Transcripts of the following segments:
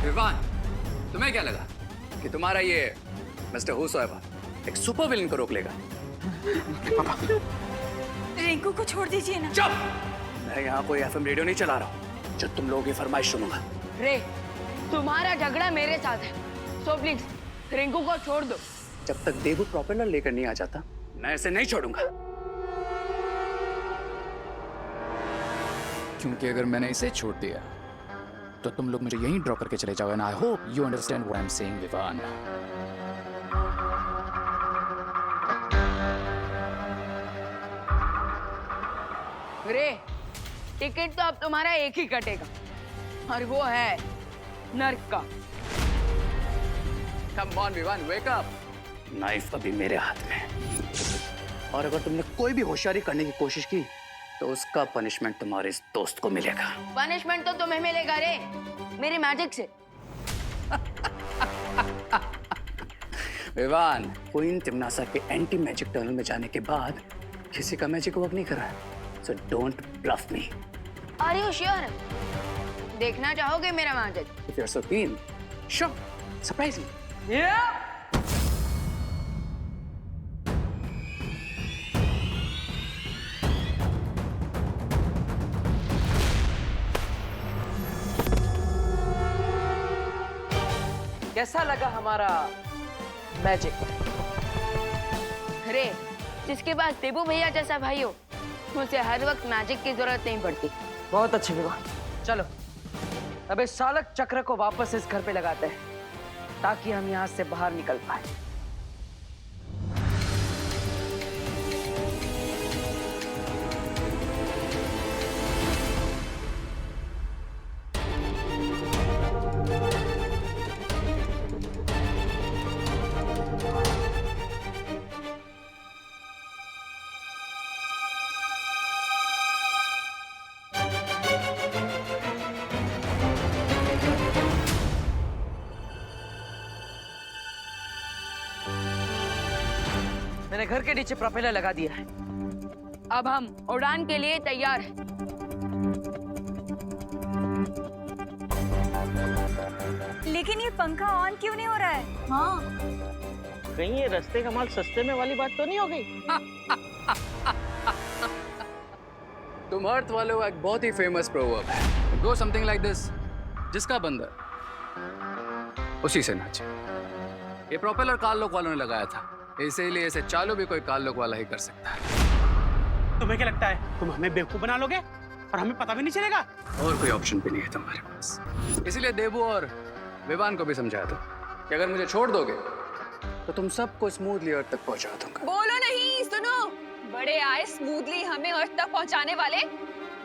विवान, तुम्हें क्या लगा कि तुम्हारा ये मिस्टर हुसैबा एक सुपर विलन को रोक लेगा? रिंकू को छोड़ दीजिए ना। चुप! मैं यहाँ कोई एफएम रेडियो नहीं चला रहा हूँ जो तुम लोगों की फरमाइश सुनूंगा। रे, तुम्हारा झगड़ा मेरे साथ है, सो प्लीज रिंकू को छोड़ दो। जब तक देवू प्रोपेलर लेकर नहीं आ जाता, मैं इसे नहीं छोड़ूंगा। क्योंकि अगर मैंने इसे छोड़ दिया तो तुम लोग मुझे यहीं ड्रॉप करके चले जाओगे। I hope you understand what I am saying, Vivaan. रे, टिकट तो अब तुम्हारा एक ही कटेगा और वो है नर्क का। Come on Vivaan, wake up. Knife अभी मेरे हाथ में, और अगर तुमने कोई भी होशियारी करने की कोशिश की तो उसका पनिशमेंट तुम्हारे इस दोस्त को मिलेगा। पनिशमेंट तो तुम्हें मिलेगा रे, मेरी मैजिक से। विवान, क्वीन तिमनासा के एंटी मैजिक टनल में जाने के बाद किसी का मैजिक वर्क नहीं कर रहा है। So don't bluff me. Are you sure? देखना चाहोगे मेरा magic? If you are so keen, sure, surprise me. कैसा लगा हमारा मैजिक? अरे, जिसके पास देबू भैया जैसा भाई हो, उसे हर वक्त मैजिक की जरूरत नहीं पड़ती। बहुत अच्छे विवान, चलो अब इस चालक चक्र को वापस इस घर पे लगाते हैं ताकि हम यहाँ से बाहर निकल पाए। मैंने घर के नीचे प्रोपेलर लगा दिया है। अब हम उड़ान के लिए तैयार हैं। लेकिन ये पंखा ऑन क्यों नहीं हो रहा है? हाँ, कहीं ये रास्ते का माल सस्ते में वाली बात तो नहीं हो गई? तुम अर्थ वालों का एक बहुत ही फेमस प्रोवर्ब है, गो समथिंग लाइक दिस, जिसका बंदर उसी से नाचे। ये प्रोपेलर काल लोक वालों ने लगाया था, इसीलिए इसे चालू भी कोई काल लोक वाला ही कर सकता है। तुम्हें क्या लगता है तुम हमें बेवकूफ बना लोगे और हमें पता भी नहीं चलेगा? और कोई ऑप्शन भी नहीं है तुम्हारे पास, इसीलिए देबू और विवान को भी समझा दो कि अगर मुझे छोड़ दोगे तो तुम सबको स्मूथली अर्थ तक पहुंचा दूंगा। बोलो नहीं, सुनो। बड़े आए स्मूथली हमें अर्थ तक पहुंचाने वाले,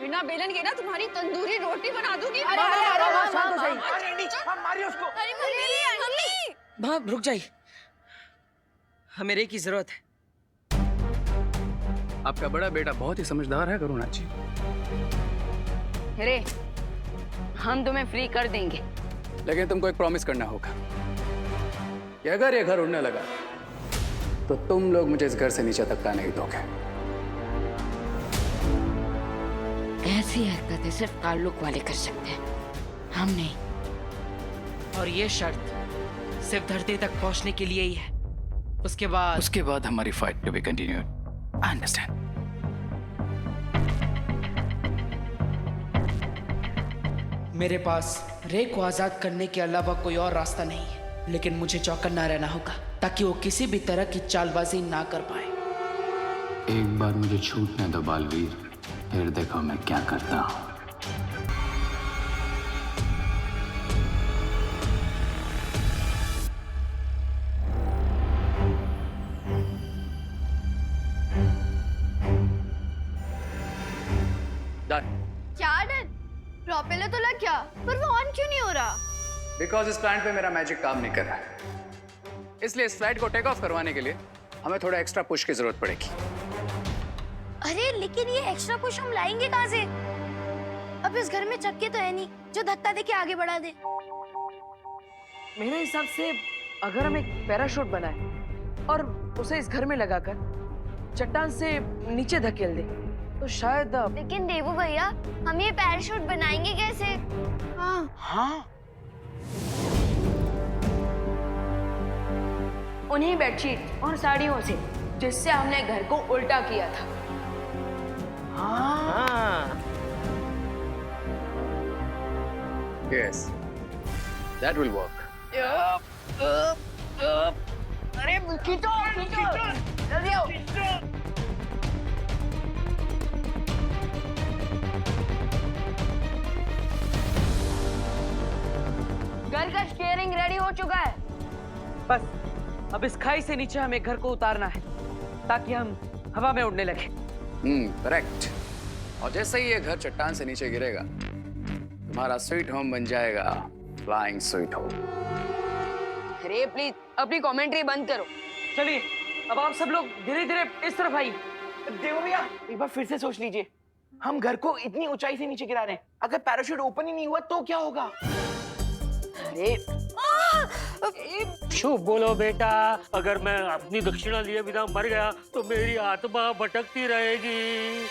बिना बेलन के ना तुम्हारी तंदूरी रोटी बना दूंगी। मारिए उसको। माँ रुक जाइए, हमें रे की जरूरत है। आपका बड़ा बेटा बहुत ही समझदार है करुणा जी। अरे, हम तुम्हें फ्री कर देंगे। लेकिन तुमको एक प्रॉमिस करना होगा कि अगर ये घर उड़ने लगा तो तुम लोग मुझे इस घर से नीचे तक का नहीं दोगे। ऐसी हरकतें सिर्फ ताल्लुक वाले कर सकते हैं, हम नहीं। और ये शर्त सिर्फ धरती तक पहुंचने के लिए ही है। उसके बाद हमारी fight to be continued. I understand. मेरे पास रे को आजाद करने के अलावा कोई और रास्ता नहीं है, लेकिन मुझे चौकन्ना रहना होगा ताकि वो किसी भी तरह की चालबाजी ना कर पाए। एक बार मुझे छूटने दो बालवीर, फिर देखो मैं क्या करता हूँ। क्या डर? प्रोपेलर तो लग गया, पर वो ऑन क्यों नहीं हो रहा? बिकॉज इस प्लांट पे मेरा मैजिक काम नहीं कर रहा है, इसलिए इस फ्लाइट को टेक ऑफ करवाने के लिए हमें थोड़ा एक्स्ट्रा पुश की जरूरत पड़ेगी। अरे लेकिन ये एक्स्ट्रा पुश हम लाएंगे कहाँ से? अब इस घर में चक्के तो है नहीं जो धक्का दे के आगे बढ़ा दे। मेरे हिसाब से अगर हम एक पैराशूट बनाए और उसे इस घर में लगाकर चट्टान से नीचे धकेल दे तो शायद। लेकिन देवू भैया, हम ये पैराशूट बनाएंगे कैसे? हाँ उन्हीं बेडशीट और साड़ियों से जिससे हमने घर को उल्टा किया था। हाँ। Yes, that will work. अरे खींचो खींचो जल्दी आओ। घर का स्टीयरिंग रेडी हो चुका है। बस अब इस खाई से नीचे हमें घर को उतारना है ताकि हम हवा में उड़ने लगे। करेक्ट। और जैसे ही ये घर चट्टान से नीचे गिरेगा, तुम्हारा स्वीट होम बन जाएगा फ्लाइंग स्वीट होम। अरे प्लीज अपनी कमेंट्री बंद करो। चलिए अब आप सब लोग धीरे धीरे इस तरफ आइए। देखो भैया, एक बार फिर से सोच लीजिए, हम घर को इतनी ऊंचाई से नीचे गिरा रहे हैं, अगर पैराशूट ओपन ही नहीं हुआ तो क्या होगा? अरे शुभ बोलो बेटा, अगर मैं अपनी दक्षिणा लिए बिना मर गया तो मेरी आत्मा भटकती रहेगी।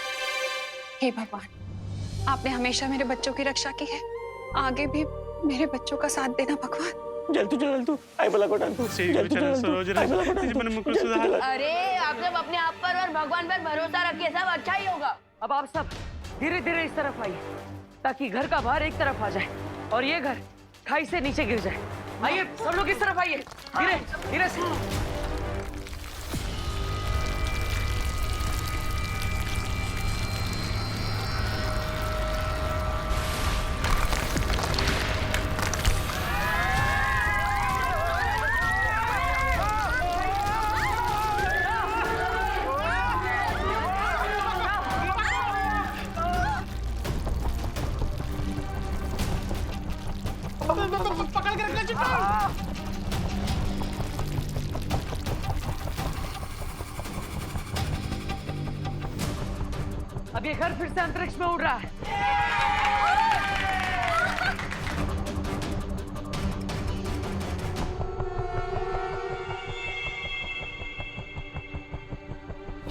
हे भगवान, आपने हमेशा मेरे बच्चों की रक्षा की है, आगे भी मेरे बच्चों का साथ देना भगवान। जल तू आई बला को डाल तू। अरे आप सब अपने आप पर और भगवान पर भरोसा रखिए, सब अच्छा ही होगा। अब आप सब धीरे धीरे इस तरफ आइए ताकि घर का भार एक तरफ आ जाए और ये घर खाई से नीचे गिर जाए। आइए सब लोग इस तरफ आइए, धीरे धीरे से। पकड़ के रखना चट्टान। अब ये घर फिर से अंतरिक्ष में उड़ रहा है।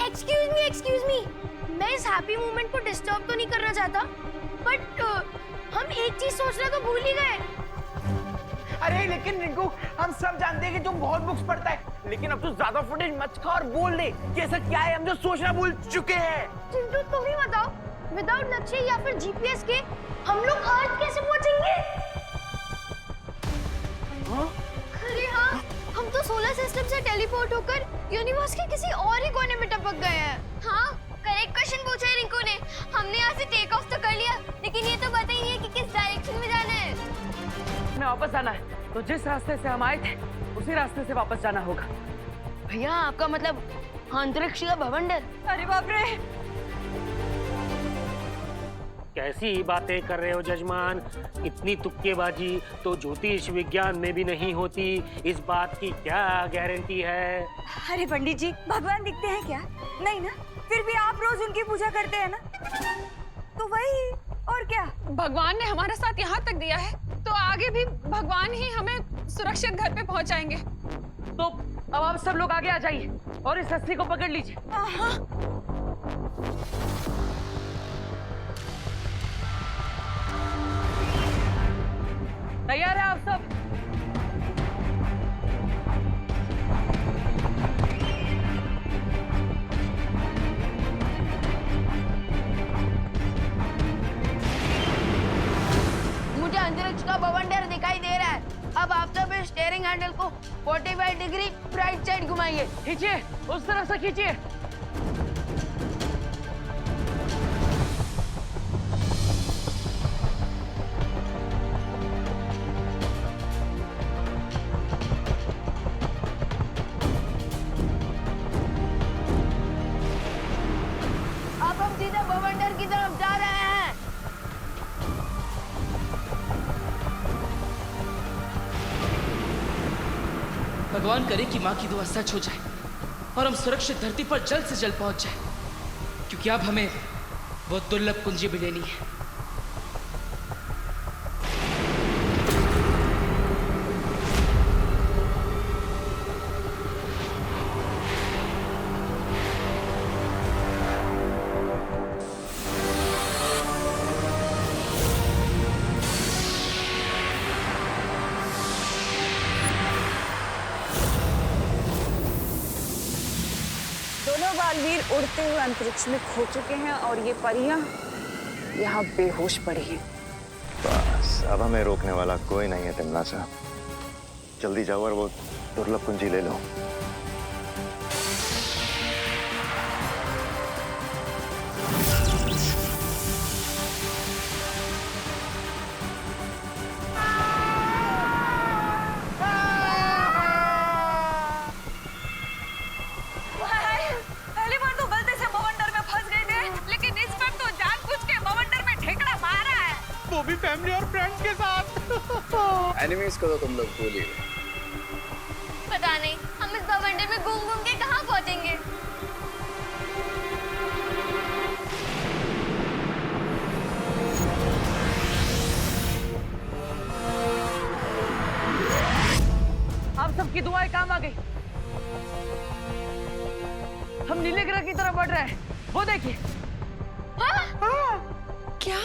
एक्सक्यूज मी, मैं इस हैप्पी मोमेंट को डिस्टर्ब तो नहीं करना चाहता, बट हम एक चीज सोचना तो भूल ही गए। अरे लेकिन रिंकू, हम सब जानते हैं कि तुम बहुत बुक्स पढ़ता है, लेकिन अब तो ज्यादा फुटेज मत खा और बोल दे कि ऐसा क्या है हम जो सोचना भूल चुके हैं। चिंटू तुम ही बताओ, विदाउट नक्शे या फिर जीपीएस के हम लोग अर्थ कैसे पहुंचेंगे? अरे हाँ, हम तो सोलर सिस्टम से टेलीपोर्ट होकर यूनिवर्स के किसी और ही कोने में टपक गए हैं। हाँ, करेक्ट क्वेश्चन पूछा है रिंकू ने। हमने यहाँ से टेक ऑफ तो कर लिया, लेकिन ये तो पता ही नहीं है कि किस डायरेक्शन में जाना है। हमें वापस जाना है तो जिस रास्ते से हम आए थे उसी रास्ते से वापस जाना होगा। भैया आपका मतलब अंतरिक्ष का भवंडर? अरे बाप रे, कैसी बातें कर रहे हो जजमान, इतनी तुक्केबाजी तो ज्योतिष विज्ञान में भी नहीं होती, इस बात की क्या गारंटी है? अरे पंडित जी, भगवान दिखते हैं क्या? नहीं ना, फिर भी आप रोज उनकी पूजा करते हैं ना, तो वही और क्या। भगवान ने हमारा साथ यहाँ तक दिया है, तो आगे भी भगवान ही हमें सुरक्षित घर पे पहुँचाएंगे। तो अब आप सब लोग आगे आ जाइए और इस रस्सी को पकड़ लीजिए। तैयार है आप सब? मुझे अंतरिक्ष का भवंडर दिखाई दे रहा है। अब आप सब इस स्टीयरिंग हैंडल को 45 डिग्री राइट साइड घुमाइए। खींचिए, उस तरफ से खींचिए। अब हम सीधे भवंडर की तरफ जा रहे हैं। भगवान करे कि माँ की दुआ सच हो जाए और हम सुरक्षित धरती पर जल्द से जल्द पहुंच जाए, क्योंकि अब हमें वो दुर्लभ कुंजी भी लेनी है। बालवीर उड़ते हुए अंतरिक्ष में खो चुके हैं और ये परियां यहाँ बेहोश पड़ी हैं। बस अब हमें रोकने वाला कोई नहीं है तिमनासा। जल्दी जाओ और वो दुर्लभ कुंजी ले लो। पहली बार तो गलती से बवंडर में फंस गए थे, लेकिन इस बार तो जानबूझ के बवंडर में ठेकड़ा मारा है। वो भी फैमिली और फ्रेंड्स के साथ। एनिमीज को तो तुम लोग भूल ही गए। पता नहीं हम इस बवंडर में घूम घूम के कहाँ पहुँचेंगे। आप सबकी दुआएं काम आ गई। हम नीले ग्रह की तरफ बढ़ रहे हैं। वो देखिए। क्या?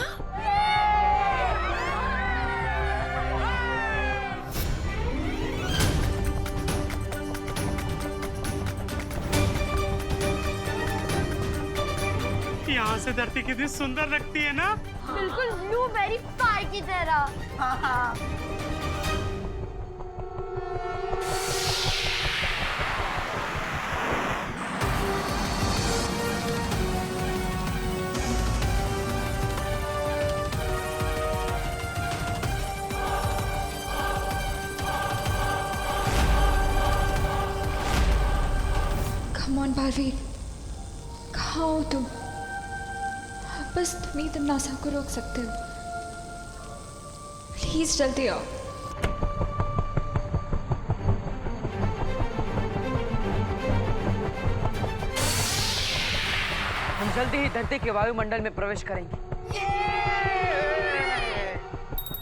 यहाँ से धरती कितनी सुंदर लगती है ना। बिल्कुल ब्लूबेरी पाई की तरह। Come on, बालवीर, कहाँ हो तुम? बस तुम ही तिमनासा को रोक सकते हो। प्लीज जल्दी आओ। हम जल्दी ही धरती के वायुमंडल में प्रवेश करेंगे।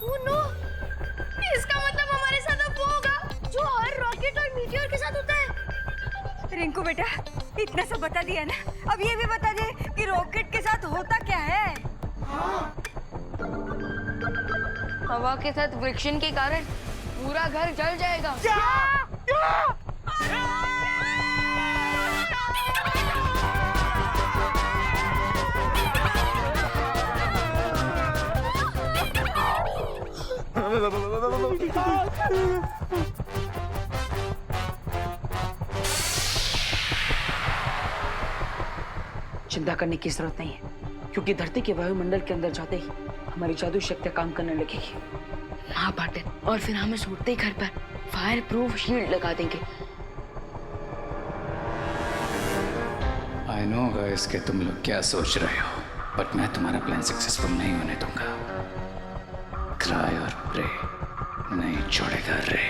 Oh no! इसका मतलब हमारे साथ अब वो होगा जो हर रॉकेट और मीटियोर के साथ होता है। रिंकू बेटा, इतना सब बता दिया ना, अब ये भी बता दे कि रॉकेट के साथ होता क्या है। हवा के साथ फ्रिक्शन के कारण पूरा घर जल जाएगा। चिंता करने की जरूरत नहीं है, क्योंकि धरती के वायुमंडल के अंदर जाते ही हमारी जादू शक्तियां काम करने लगेगी। हाँ पाटिल, और फिर हम इस उड़ते घर पर फायर प्रूफ शील्ड लगा देंगे। आई नो गाइस कि तुम लोग क्या सोच रहे हो, बट मैं तुम्हारा प्लान सक्सेसफुल नहीं होने दूंगा। क्राई और प्रे नहीं छोड़ेगा रे।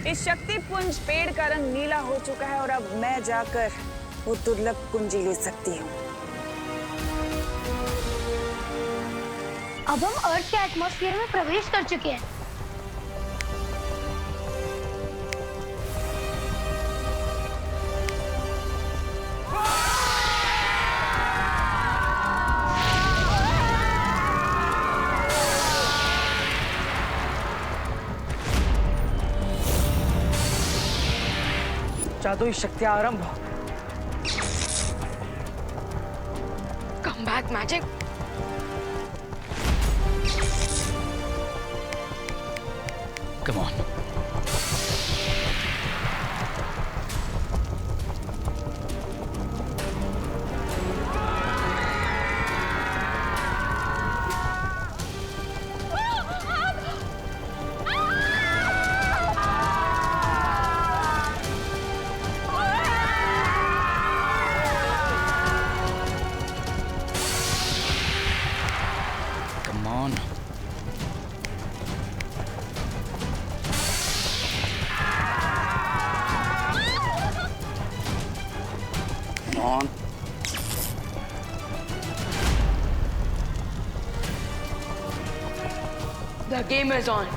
इस शक्ति पुंज पेड़ का रंग नीला हो चुका है और अब मैं जाकर वो दुर्लभ कुंजी ले सकती हूँ। अब हम अर्थ के एटमॉस्फेयर में प्रवेश कर चुके हैं। जादुई शक्तियां आरंभ हो। Come back magic. Come on. Come on. Come on. The game is on.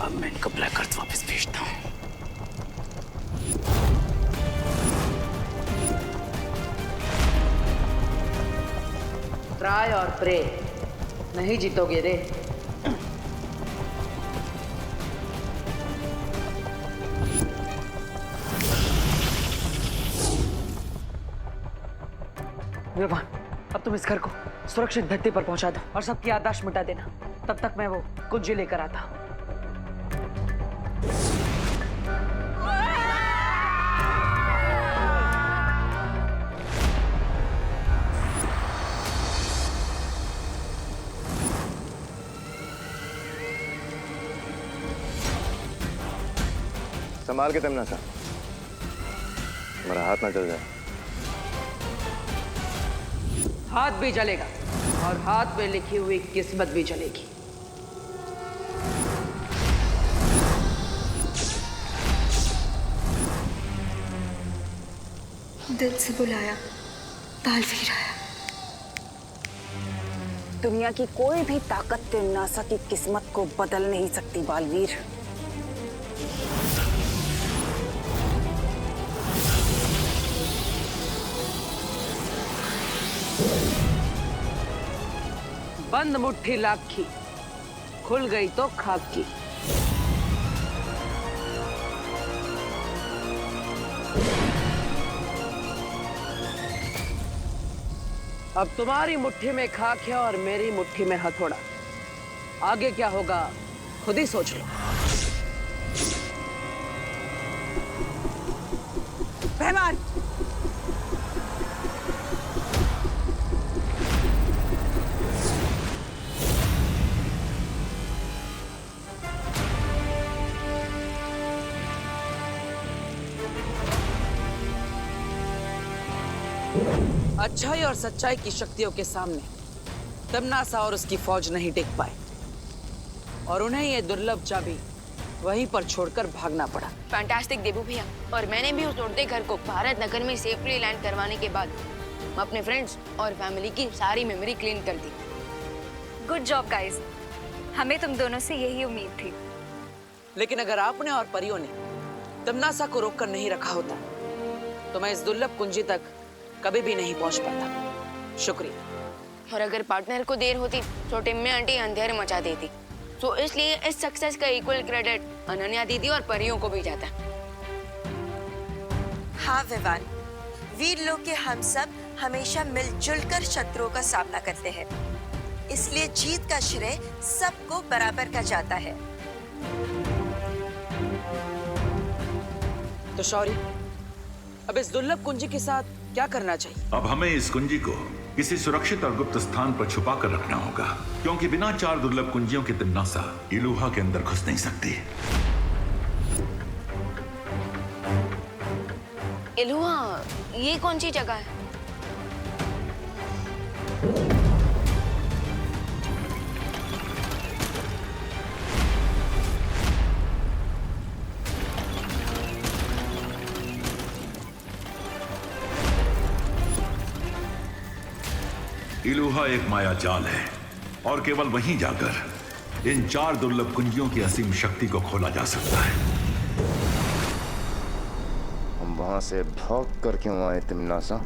अब मैं इनको ब्लैक अर्थ वापस भेजता हूँ। ट्राई और प्रे नहीं जीतोगे रे। विवान, अब तुम इस घर को सुरक्षित धरती पर पहुंचा दो और सबकी याददाश्त मिटा देना। तब तक मैं वो कुंजी लेकर आता हूं। संभाल के तमन्ना, हमारा हाथ ना जल जाए। हाथ भी जलेगा और हाथ में लिखी हुई किस्मत भी जलेगी। दिल से बुलाया, बालवीर आया। दुनिया की कोई भी ताकत तिमनासा की किस्मत को बदल नहीं सकती बालवीर। बंद मुट्ठी लाख की, खुल गई तो खाक की। अब तुम्हारी मुट्ठी में खाक है और मेरी मुट्ठी में हथौड़ा। आगे क्या होगा खुद ही सोच लो। मेहमान, अच्छाई और सच्चाई की शक्तियों के सामने तमनासा और उसकी फौज नहीं टिक पाए और उन्हें ये दुर्लभ चाबी वहीं पर छोड़कर भागना पड़ा। फैंटास्टिक देबू भैया, और मैंने भी उस उड़ते घर को भारत नगर में सेफली लैंड करवाने के बाद अपने फ्रेंड्स और फैमिली की सारी मेमोरी क्लीन कर दी। गुड जॉब गाइस, हमें तुम दोनों से यही उम्मीद थी। लेकिन अगर आपने और परियों ने तमनासा को रोककर नहीं रखा होता तो मैं इस दुर्लभ कुंजी तक कभी भी नहीं पहुंच पाता। शुक्रिया। और अगर पार्टनर को देर होती तो टिम्मी आंटी अंधेर मचा देती। तो इसलिए इस सक्सेस का इक्वल क्रेडिट अनन्या दीदी और परियों को भी जाता है। हाँ विवान, वीर लोग के हम सब हमेशा मिलजुल कर शत्रुओं का सामना करते हैं, इसलिए जीत का श्रेय सबको बराबर का जाता है। तो शौर्य, अब इस दुर्लभ कुंजी के साथ क्या करना चाहिए? अब हमें इस कुंजी को किसी सुरक्षित और गुप्त स्थान पर छुपा कर रखना होगा, क्योंकि बिना 4 दुर्लभ कुंजियों के तिमनासा इलूहा के अंदर घुस नहीं सकती। इलूहा, ये कौन सी जगह है? इलूहा एक माया जाल है और केवल वहीं जाकर इन 4 दुर्लभ कुंजियों की असीम शक्ति को खोला जा सकता है। हम वहां से भाग कर क्यों आए तिमनासा?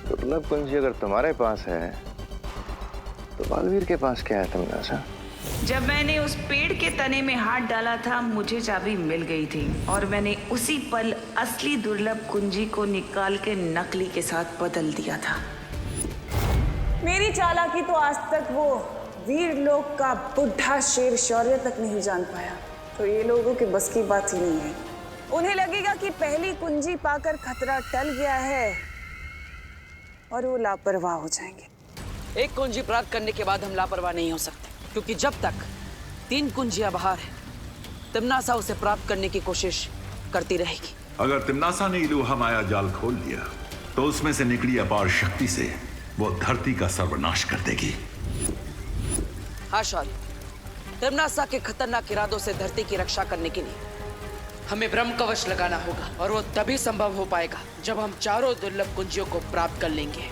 दुर्लभ कुंजी अगर तुम्हारे पास है तो बालवीर के पास क्या है तिमनासा? जब मैंने उस पेड़ के तने में हाथ डाला था मुझे चाबी मिल गई थी और मैंने उसी पल असली दुर्लभ कुंजी को निकाल के नकली के साथ बदल दिया था। मेरी चालाकी तो आज तक वो वीर लोग का बुढ़ा शेर शौर्य तक नहीं जान पाया, तो ये लोगों के बस की बात ही नहीं है। उन्हें लगेगा कि पहली कुंजी पाकर खतरा टल गया है और वो लापरवाह हो जाएंगे। एक कुंजी प्राप्त करने के बाद हम लापरवाह नहीं हो सकते, क्योंकि जब तक 3 कुंजियां बाहर है तिमनासा उसे प्राप्त करने की कोशिश करती रहेगी। अगर तिमनासा ने इलूहा माया जाल खोल लिया तो उसमें से निकली अपार शक्ति से वो धरती का सर्वनाश कर देगी। हाँ शौर्य, तिमनासा के खतरनाक इरादों से धरती की रक्षा करने के लिए हमें ब्रह्म कवच लगाना होगा और वो तभी संभव हो पाएगा जब हम 4 दुर्लभ कुंजियों को प्राप्त कर लेंगे।